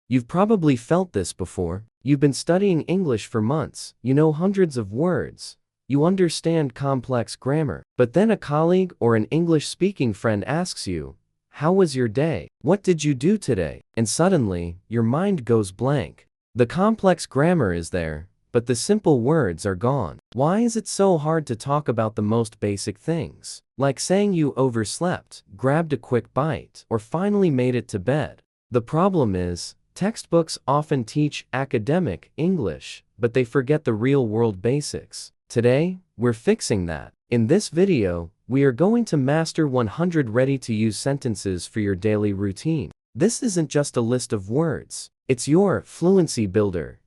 You've probably felt this before. You've been studying English for months, you know hundreds of words, you understand complex grammar, but then a colleague or an English-speaking friend asks you, "How was your day? What did you do today?" And suddenly, your mind goes blank. The complex grammar is there, but the simple words are gone. Why is it so hard to talk about the most basic things? Like saying you overslept, grabbed a quick bite, or finally made it to bed. The problem is, textbooks often teach academic English, but they forget the real-world basics. Today, we're fixing that. In this video, we are going to master 100 ready-to-use sentences for your daily routine. This isn't just a list of words. It's your fluency builder.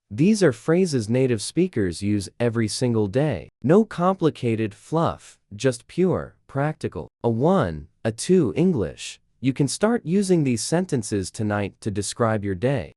These are phrases native speakers use every single day. No complicated fluff, just pure, practical. A 1, a 2 English. You can start using these sentences tonight to describe your day.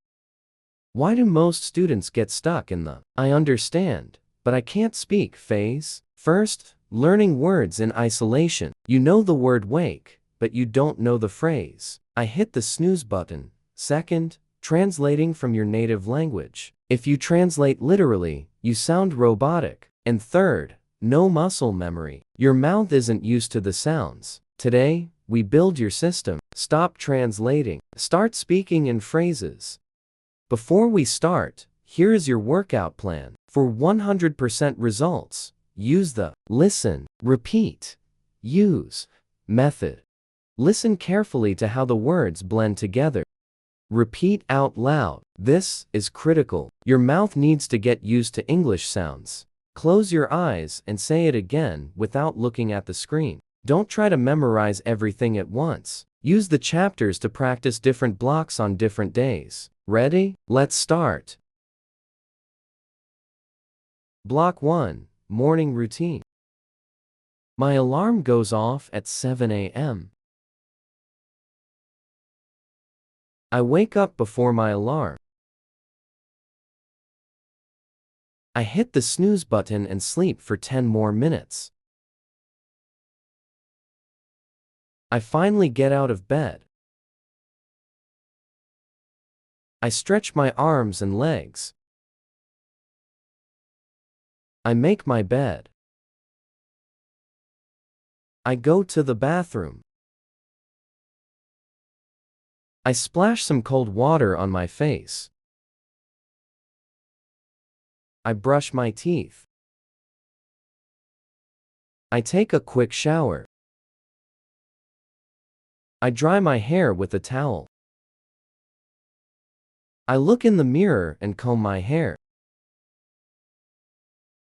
Why do most students get stuck in the "I understand, but I can't speak" phase? First, learning words in isolation. You know the word wake, but you don't know the phrase. I hit the snooze button. Second, translating from your native language. If you translate literally, you sound robotic. And third, no muscle memory. Your mouth isn't used to the sounds. Today, we build your system. Stop translating. Start speaking in phrases. Before we start, here is your workout plan. For 100% results, use the listen, repeat, use method. Listen carefully to how the words blend together. Repeat out loud. This is critical. Your mouth needs to get used to English sounds. Close your eyes and say it again without looking at the screen. Don't try to memorize everything at once. Use the chapters to practice different blocks on different days. Ready? Let's start. Block 1. Morning routine. My alarm goes off at 7 a.m. I wake up before my alarm. I hit the snooze button and sleep for 10 more minutes. I finally get out of bed. I stretch my arms and legs. I make my bed. I go to the bathroom. I splash some cold water on my face. I brush my teeth. I take a quick shower. I dry my hair with a towel. I look in the mirror and comb my hair.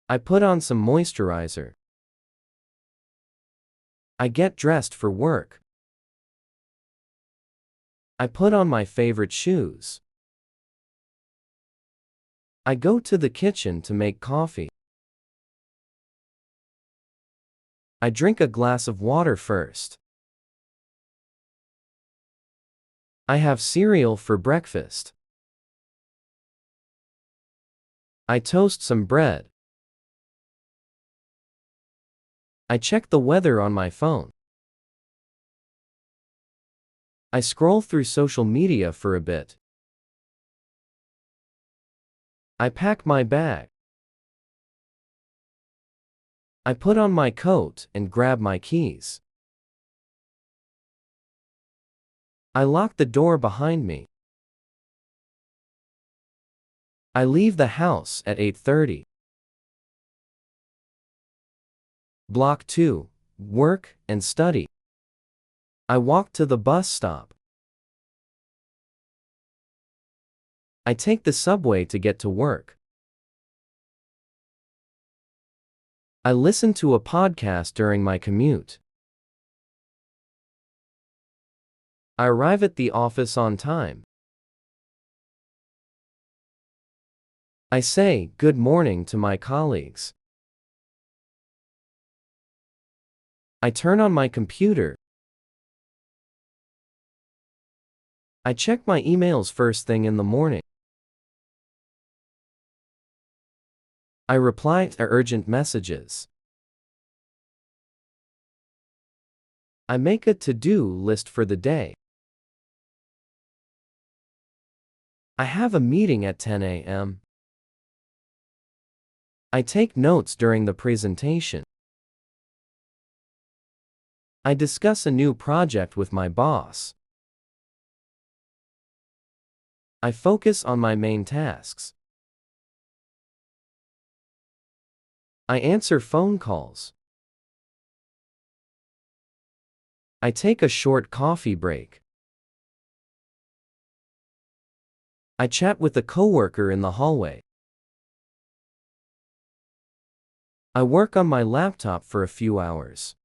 I put on some moisturizer. I get dressed for work. I put on my favorite shoes. I go to the kitchen to make coffee. I drink a glass of water first. I have cereal for breakfast. I toast some bread. I check the weather on my phone. I scroll through social media for a bit. I pack my bag. I put on my coat and grab my keys. I lock the door behind me. I leave the house at 8:30. Block 2. Work and study. I walk to the bus stop. I take the subway to get to work. I listen to a podcast during my commute. I arrive at the office on time. I say good morning to my colleagues. I turn on my computer. I check my emails first thing in the morning. I reply to urgent messages. I make a to-do list for the day. I have a meeting at 10 a.m. I take notes during the presentation. I discuss a new project with my boss. I focus on my main tasks. I answer phone calls. I take a short coffee break. I chat with a coworker in the hallway. I work on my laptop for a few hours.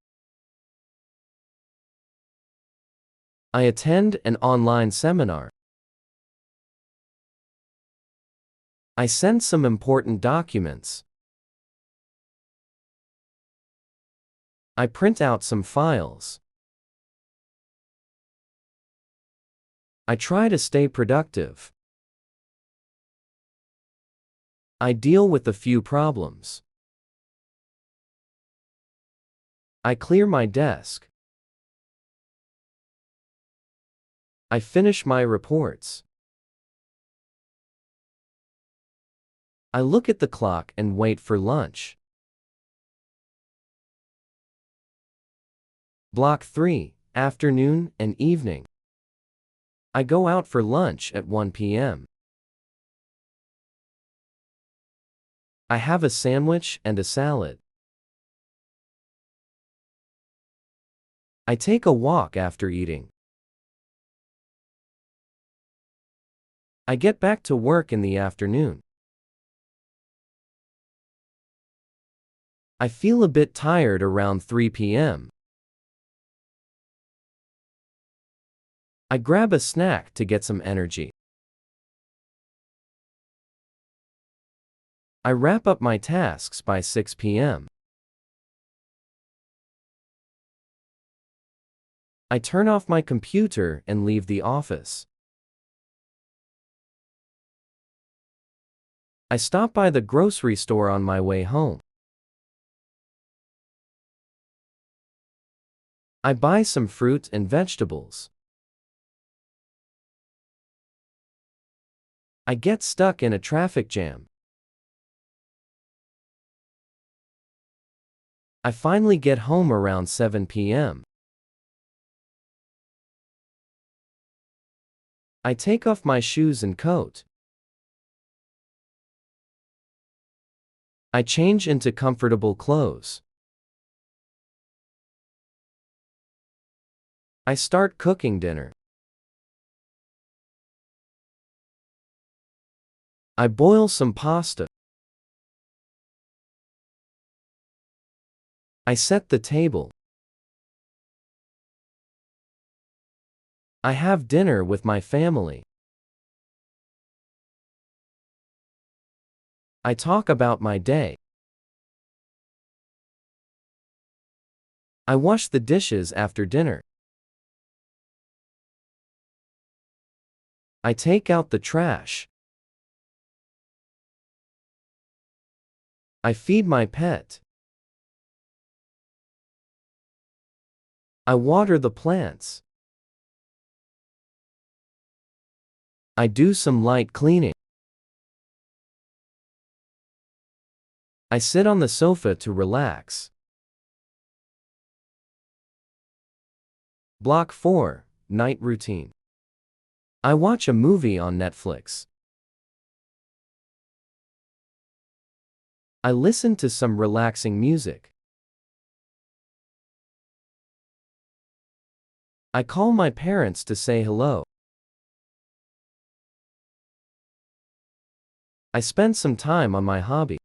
I attend an online seminar. I send some important documents. I print out some files. I try to stay productive. I deal with a few problems. I clear my desk. I finish my reports. I look at the clock and wait for lunch. Block 3, afternoon and evening. I go out for lunch at 1 p.m. I have a sandwich and a salad. I take a walk after eating. I get back to work in the afternoon. I feel a bit tired around 3 p.m. I grab a snack to get some energy. I wrap up my tasks by 6 p.m. I turn off my computer and leave the office. I stop by the grocery store on my way home. I buy some fruit and vegetables. I get stuck in a traffic jam. I finally get home around 7 p.m. I take off my shoes and coat. I change into comfortable clothes. I start cooking dinner. I boil some pasta. I set the table. I have dinner with my family. I talk about my day. I wash the dishes after dinner. I take out the trash. I feed my pet. I water the plants. I do some light cleaning. I sit on the sofa to relax. Block 4, night routine. I watch a movie on Netflix. I listen to some relaxing music. I call my parents to say hello. I spend some time on my hobby.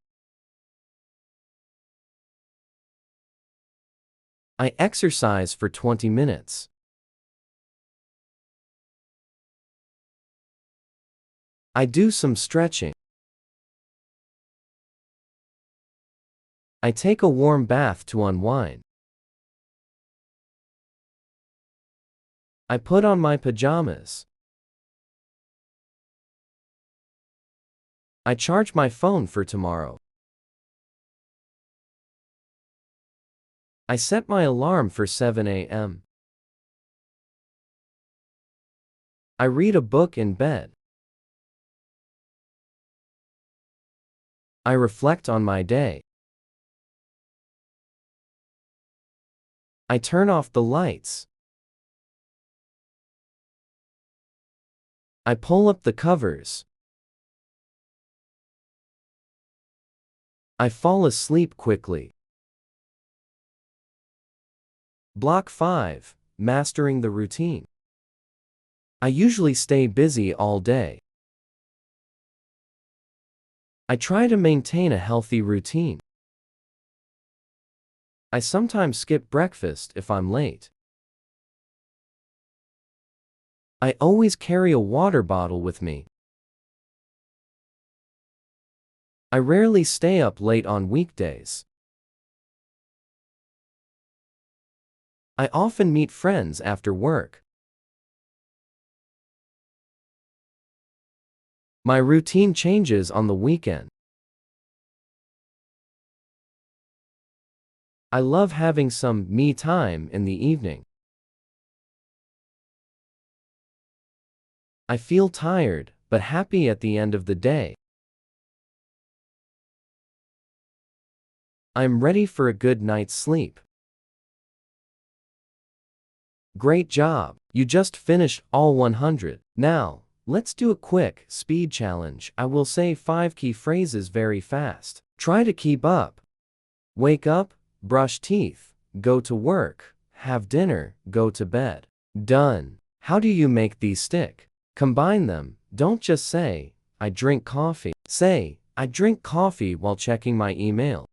I exercise for 20 minutes. I do some stretching. I take a warm bath to unwind. I put on my pajamas. I charge my phone for tomorrow. I set my alarm for 7 a.m. I read a book in bed. I reflect on my day. I turn off the lights. I pull up the covers. I fall asleep quickly. Block 5. Mastering the routine. I usually stay busy all day. I try to maintain a healthy routine. I sometimes skip breakfast if I'm late. I always carry a water bottle with me. I rarely stay up late on weekdays. I often meet friends after work. My routine changes on the weekend. I love having some me time in the evening. I feel tired, but happy at the end of the day. I'm ready for a good night's sleep. Great job! You just finished all 100. Now, let's do a quick speed challenge. I will say 5 key phrases very fast. Try to keep up. Wake up, brush teeth, go to work, have dinner, go to bed. Done. How do you make these stick? Combine them. Don't just say, I drink coffee. Say, I drink coffee while checking my email.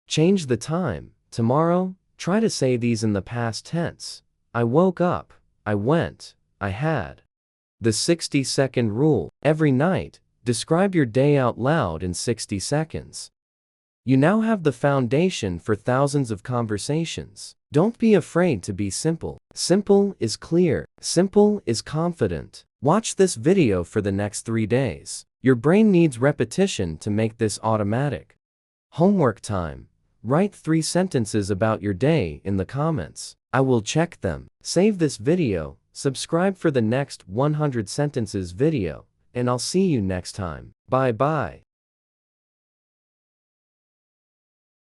Change the time. Tomorrow, try to say these in the past tense. I woke up, I went, I had. The 60-second rule. Every night, describe your day out loud in 60 seconds. You now have the foundation for thousands of conversations. Don't be afraid to be simple. Simple is clear. Simple is confident. Watch this video for the next 3 days. Your brain needs repetition to make this automatic. Homework time. Write 3 sentences about your day in the comments. I will check them. Save this video, subscribe for the next 100 sentences video, and I'll see you next time. Bye bye.